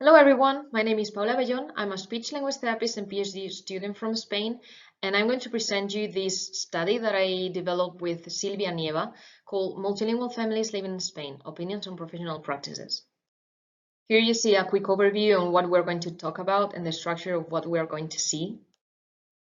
Hello everyone, my name is Paula Bellon. I'm a speech language therapist and PhD student from Spain, and I'm going to present you this study that I developed with Silvia Nieva called Multilingual Families Living in Spain, Opinions on Professional Practices. Here you see a quick overview on what we're going to talk about and the structure of what we're going to see.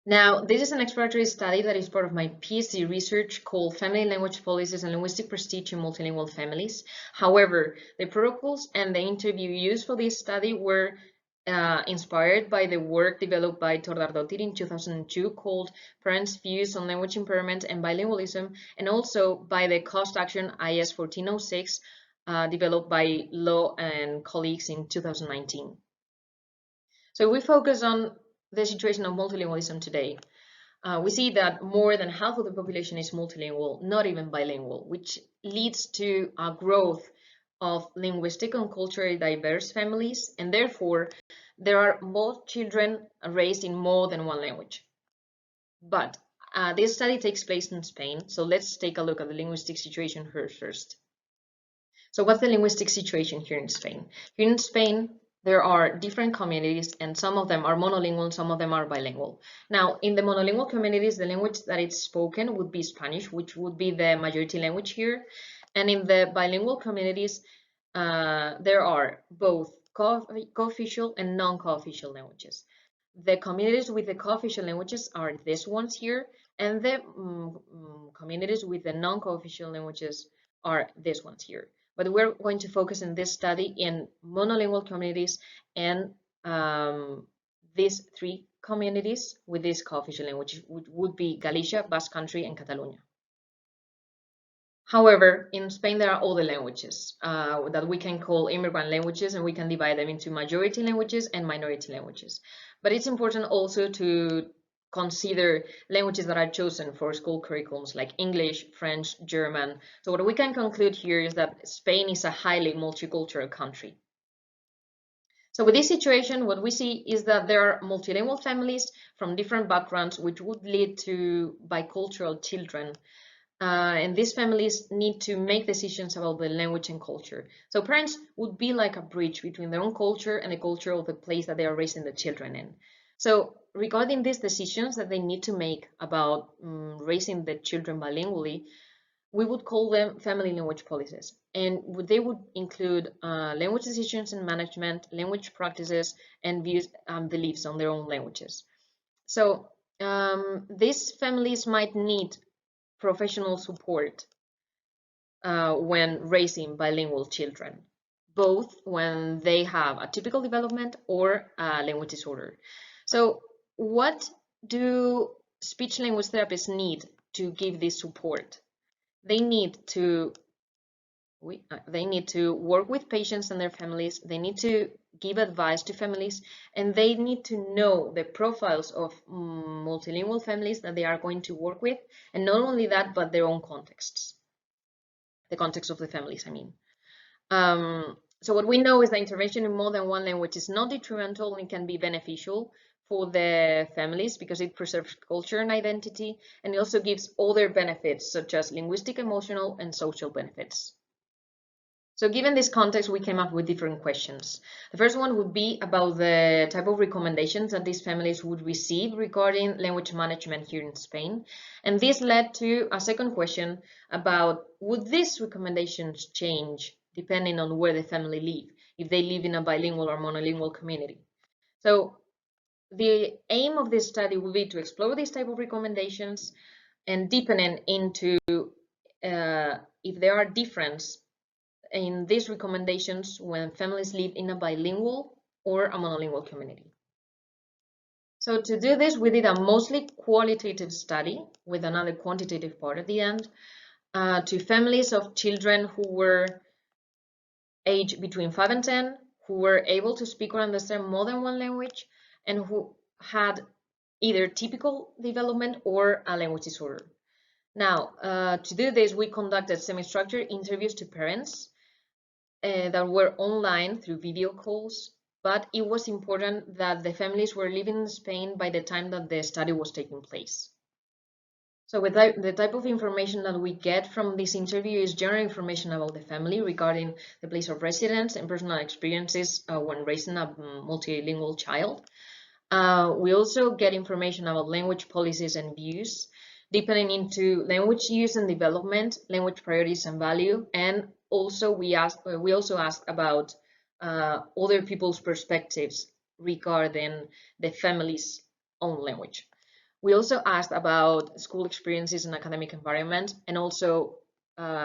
Now, this is an exploratory study that is part of my PhD research called Family Language Policies and Linguistic Prestige in Multilingual Families. However, the protocols and the interview used for this study were inspired by the work developed by Tordardottir in 2002 called Parents' Views on Language Impairment and Bilingualism, and also by the Cost Action IS 1406 developed by Law and colleagues in 2019. So we focus on the situation of multilingualism today. We see that more than half of the population is multilingual, not even bilingual, which leads to a growth of linguistic and culturally diverse families, and therefore there are more children raised in more than one language. But this study takes place in Spain, so let's take a look at the linguistic situation here first. So what's the linguistic situation here in Spain? Here in Spain, there are different communities, and some of them are monolingual, some of them are bilingual. Now, in the monolingual communities, the language that is spoken would be Spanish, which would be the majority language here. And in the bilingual communities, there are both co-official and non-co-official languages. The communities with the co-official languages are these ones here, and the communities with the non-co-official languages are these ones here. But we're going to focus in this study in monolingual communities and these three communities with this co-official language, which would be Galicia, Basque Country, and Catalonia. However, in Spain, there are other languages that we can call immigrant languages, and we can divide them into majority languages and minority languages. But it's important also to consider languages that are chosen for school curriculums like English, French, German. So what we can conclude here is that Spain is a highly multicultural country. So with this situation, what we see is that there are multilingual families from different backgrounds, which would lead to bicultural children. And these families need to make decisions about the language and culture. So parents would be like a bridge between their own culture and the culture of the place that they are raising the children in. So regarding these decisions that they need to make about raising the children bilingually, we would call them family language policies. And they would include language decisions and management, language practices, and views and beliefs on their own languages. So these families might need professional support when raising bilingual children, both when they have a typical development or a language disorder. So what do speech language therapists need to give this support? They need to work with patients and their families. They need to give advice to families, and they need to know the profiles of multilingual families that they are going to work with, and not only that, but their own contexts, the context of the families, I mean. So what we know is that intervention in more than one language is not detrimental and can be beneficial for the families because it preserves culture and identity, and it also gives other benefits such as linguistic, emotional, and social benefits. So given this context, we came up with different questions. The first one would be about the type of recommendations that these families would receive regarding language management here in Spain. And this led to a second question about would these recommendations change depending on where the family live, if they live in a bilingual or monolingual community. So the aim of this study will be to explore these type of recommendations and deepening into if there are differences in these recommendations when families live in a bilingual or a monolingual community. So to do this, we did a mostly qualitative study with another quantitative part at the end to families of children who were aged between 5 and 10, who were able to speak or understand more than one language, and who had either typical development or a language disorder. Now, to do this, we conducted semi-structured interviews to parents that were online through video calls, but it was important that the families were living in Spain by the time that the study was taking place. So with the type of information that we get from this interview is general information about the family regarding the place of residence and personal experiences when raising a multilingual child. We also get information about language policies and views, deepening into language use and development, language priorities and value, and also we also asked about other people's perspectives regarding the family's own language. We also asked about school experiences and academic environment, and also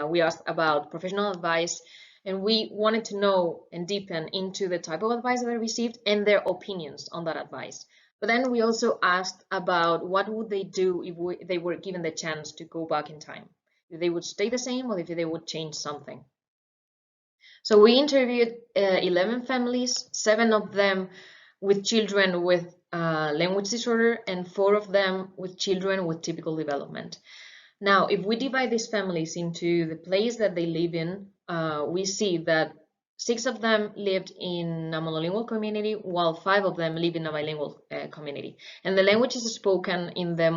we asked about professional advice, and we wanted to know and deepen into the type of advice that they received and their opinions on that advice. But then we also asked about what would they do if they were given the chance to go back in time, if they would stay the same or if they would change something. So we interviewed 11 families, 7 of them with children with language disorder and 4 of them with children with typical development. Now, if we divide these families into the place that they live in, we see that 6 of them lived in a monolingual community, while 5 of them live in a bilingual community. And the languages spoken in the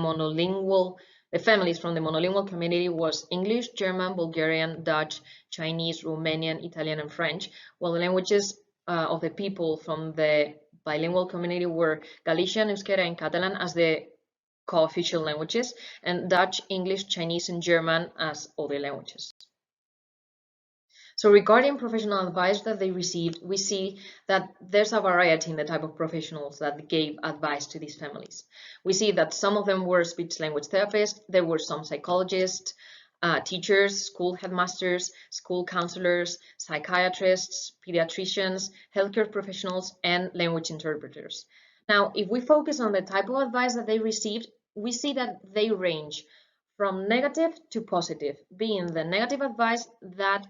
families from the monolingual community was English, German, Bulgarian, Dutch, Chinese, Romanian, Italian, and French, while the languages of the people from the bilingual community were Galician, Euskera, and Catalan as the co-official languages, and Dutch, English, Chinese, and German as other languages. So regarding professional advice that they received, we see that there's a variety in the type of professionals that gave advice to these families. We see that some of them were speech language therapists, there were some psychologists, teachers, school headmasters, school counselors, psychiatrists, pediatricians, healthcare professionals, and language interpreters. Now, if we focus on the type of advice that they received, we see that they range from negative to positive, being the negative advice that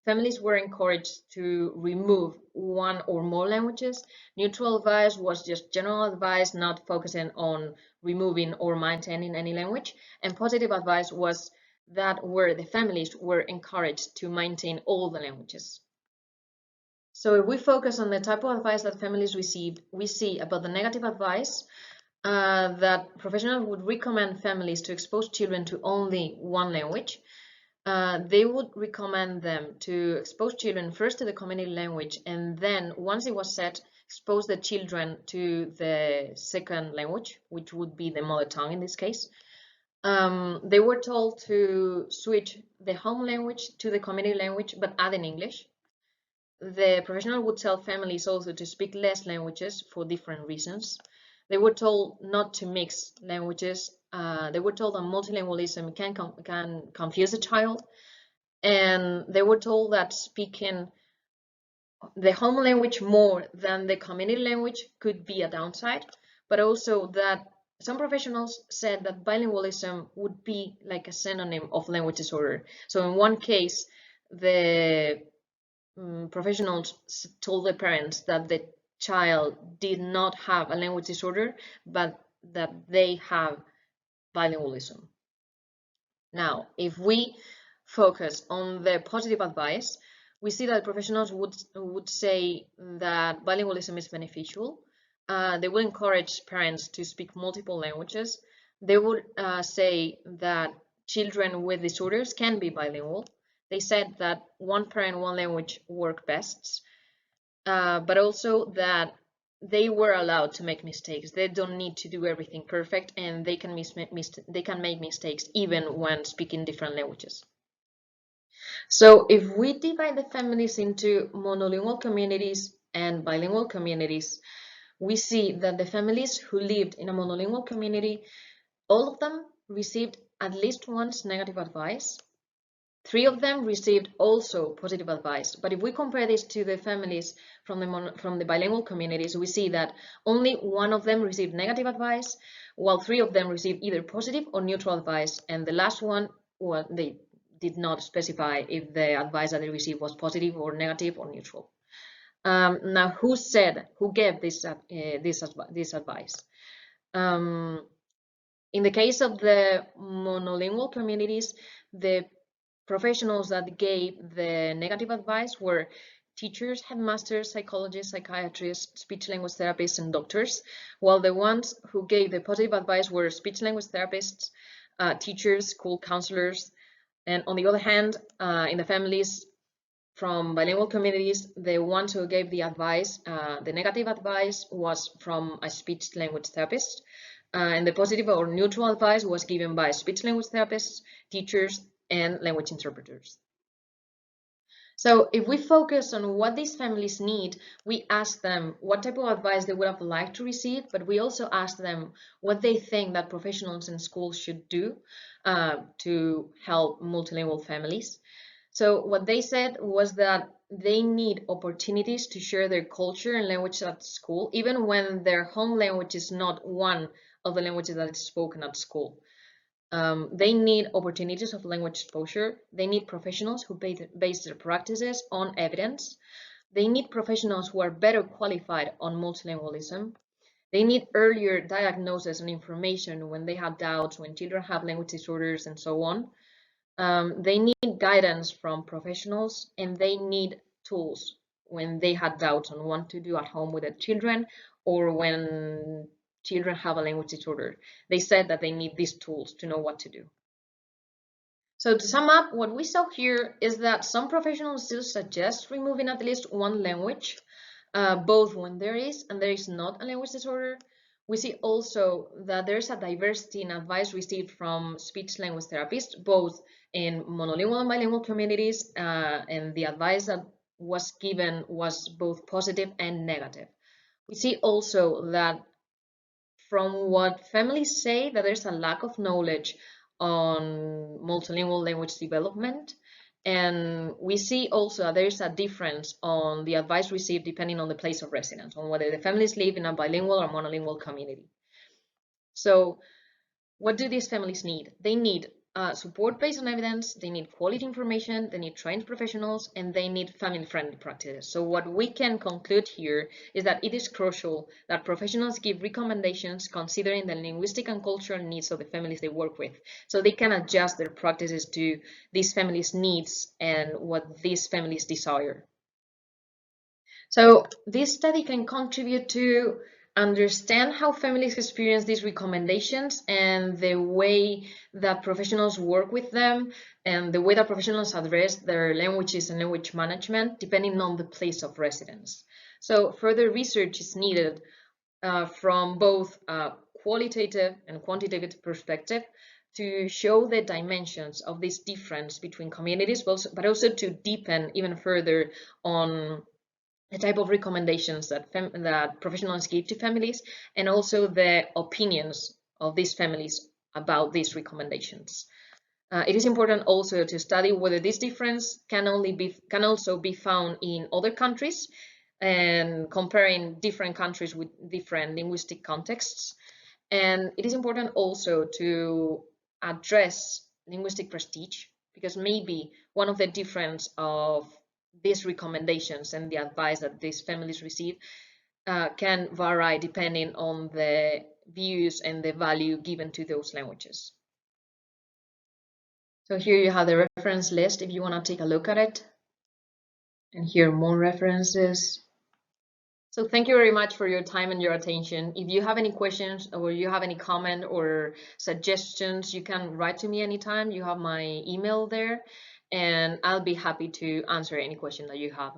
families were encouraged to remove one or more languages. Neutral advice was just general advice, not focusing on removing or maintaining any language. And positive advice was that where the families were encouraged to maintain all the languages. So if we focus on the type of advice that families received, we see about the negative advice that professionals would recommend families to expose children to only one language. They would recommend them to expose children first to the community language, and then once it was set, expose the children to the second language, which would be the mother tongue in this case. They were told to switch the home language to the community language, but add in English. The professional would tell families also to speak less languages for different reasons. They were told not to mix languages. They were told that multilingualism can confuse a child. And they were told that speaking the home language more than the community language could be a downside, but also that some professionals said that bilingualism would be like a synonym of language disorder. So in one case, the professionals told the parents that the child did not have a language disorder, but that they have bilingualism. Now, if we focus on the positive advice, we see that professionals would say that bilingualism is beneficial. They will encourage parents to speak multiple languages. They would say that children with disorders can be bilingual. They said that one parent, one language work best, but also that they were allowed to make mistakes. They don't need to do everything perfect, and they can make mistakes even when speaking different languages. So if we divide the families into monolingual communities and bilingual communities, we see that the families who lived in a monolingual community, all of them received at least once negative advice. 3 of them received also positive advice. But if we compare this to the families from the bilingual communities, we see that only 1 of them received negative advice, while 3 of them received either positive or neutral advice. And the last one, well, they did not specify if the advice that they received was positive or negative or neutral. Now, who gave this advice? In the case of the monolingual communities, the professionals that gave the negative advice were teachers, headmasters, psychologists, psychiatrists, speech language therapists, and doctors, while the ones who gave the positive advice were speech language therapists, teachers, school counselors. And on the other hand, in the families from bilingual communities, the ones who gave the advice, the negative advice was from a speech language therapist, and the positive or neutral advice was given by speech language therapists, teachers, and language interpreters. So if we focus on what these families need, we ask them what type of advice they would have liked to receive, but we also ask them what they think that professionals in schools should do to help multilingual families. So what they said was that they need opportunities to share their culture and language at school, even when their home language is not one of the languages that is spoken at school. They need opportunities of language exposure. They need professionals who base their practices on evidence. They need professionals who are better qualified on multilingualism. They need earlier diagnosis and information when they have doubts, when children have language disorders, and so on. They need guidance from professionals, and they need tools when they had doubts on what to do at home with their children, or when children have a language disorder. They said that they need these tools to know what to do. So to sum up, what we saw here is that some professionals still suggest removing at least one language, both when there is and there is not a language disorder. We see also that there's a diversity in advice received from speech language therapists, both in monolingual and bilingual communities, and the advice that was given was both positive and negative. We see also that from what families say, that there's a lack of knowledge on multilingual language development. And we see also that there's a difference on the advice received depending on the place of residence, on whether the families live in a bilingual or monolingual community. So what do these families need? They need support based on evidence, they need quality information, they need trained professionals, and they need family-friendly practices. So what we can conclude here is that it is crucial that professionals give recommendations considering the linguistic and cultural needs of the families they work with, so they can adjust their practices to these families' needs and what these families desire. So this study can contribute to understand how families experience these recommendations and the way that professionals work with them and the way that professionals address their languages and language management depending on the place of residence. So further research is needed from both a qualitative and quantitative perspective to show the dimensions of this difference between communities, but also to deepen even further on the type of recommendations that professionals give to families, and also the opinions of these families about these recommendations. It is important also to study whether this difference can also be found in other countries, and comparing different countries with different linguistic contexts. And it is important also to address linguistic prestige, because maybe one of the difference of these recommendations and the advice that these families receive can vary depending on the views and the value given to those languages. So here you have the reference list if you want to take a look at it. And here are more references. So thank you very much for your time and your attention. If you have any questions or you have any comment or suggestions, you can write to me anytime. You have my email there, and I'll be happy to answer any question that you have.